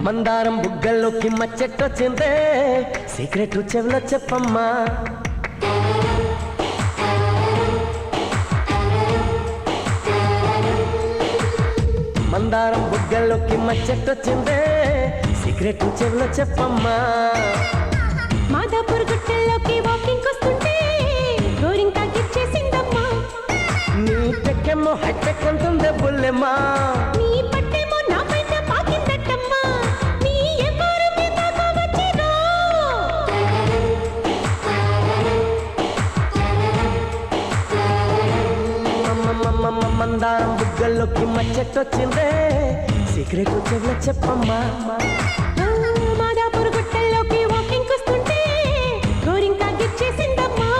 మందారం బుగ్గల్లోకి మచ్చెట్టొచ్చిందే సీక్రెట్ చెవిలో చెప్పమ్మా మందారం బుగ్గల్లోకి మచ్చెట్టొచ్చిందే సీక్రెట్ చెవిలో చెప్పమ్మా మాదాపూర్ గుట్టల్లోకి వాకింగ్ వస్తుంటే గోరింకా గిచ్చేసిందమ్మా నీ టెక్కెమ్మో హైటెక్ అంటుందే బుల్లెమ్మా నీ పట్టేమో నా పైన పాకిందట్టమ్మా నీ ఎవరు మీద వచ్చేదో మందారం బుగ్గల్లోకి మచ్చెట్టొచ్చిందే సీక్రెట్ చెవిలో చెప్పమ్మా మాదాపూర్ గుట్టల్లోకి వాకింగ్ వస్తుంటే గోరింకా గిచ్చేసిందమ్మా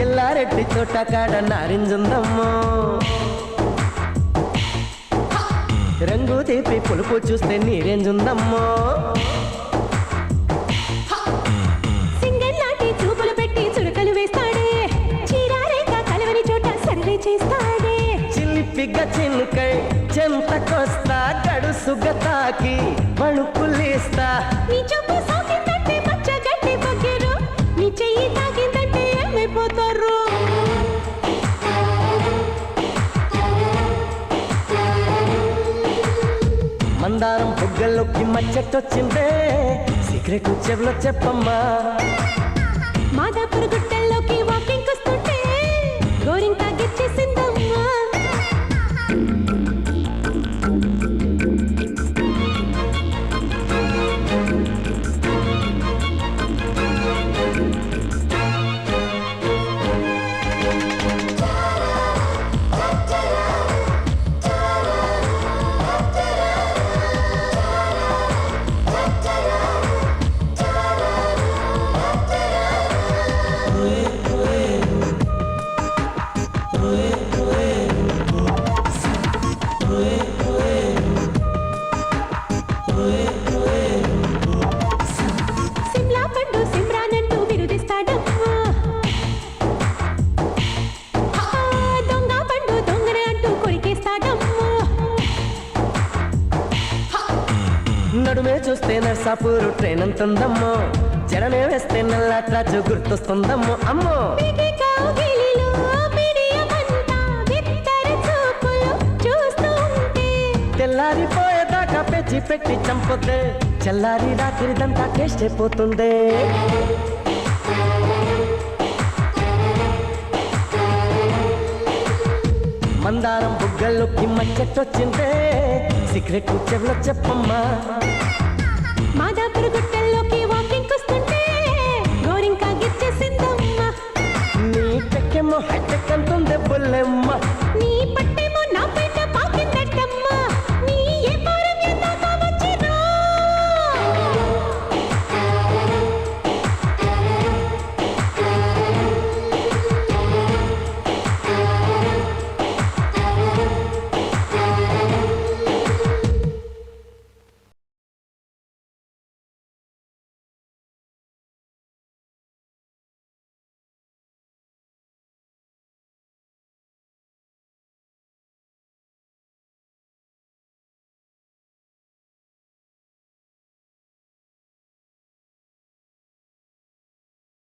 ఎల్లారెడ్డి తోట కాడ నారింజుందమ్మో రంగు తీపి పులుపు చూస్తే నీరేంజుందమ్మో సింగల్లాంటి చూపులు పెట్టి చురకలు వేస్తాడే చీరారేక కలవని చోట సర్వే చేస్తాడే చిలిపిగ చినుకై చెంతకొస్తా గడుసుగ తాకి వణుకులేస్తా నీ చూపు సాకిందంటే మచ్చ గట్టి పగ్గిరు నీ చెయ్యి తాకిందంటే ఏమైపోతారు మందారం బుగ్గల్లోకి మచ్చెట్టొచ్చిందే సీక్రెట్ చెవిలో చెప్పమ్మా మాదాపూర్ గుట్టల్లోకి వాకింగ్ వస్తుంటే గోరింకా గిచ్చేసిందమ్మా సిమ్లా పండు సిమ్రానంటూ బిరుదిస్తాడమ్మా దొంగ పండు దొంగన అంటూ కొరికేస్తాడమ్మా నడుమే చూస్తే నర్సాపూరు ట్రైన్ అంటుందమ్మో జడనే వేస్తే నల్లాట్రాజు గుర్తొస్తుందమ్మో అమ్మో బిగి కౌగిలిలో బిడియమంతా బిత్తర చూపులు చూస్తూ ఉంటే తెల్లారిపోయేదాకా పెంచి పెట్టి చంపుతే చల్లారి రాత్రిదంతా టేస్ట్ అయిపోతుందే మందారం బుగ్గల్లోకి మచ్చెట్టొచ్చిందే సీక్రెట్ చెవిలో చెప్పమ్మా మాదాపూర్ గుట్టల్లోకి వాకింగ్ వస్తుంటే గోరింకా గిచ్చేసిందమ్మా నీ టెక్కెమ్మో హైటెక్ అంటుందే బుల్లెమ్మ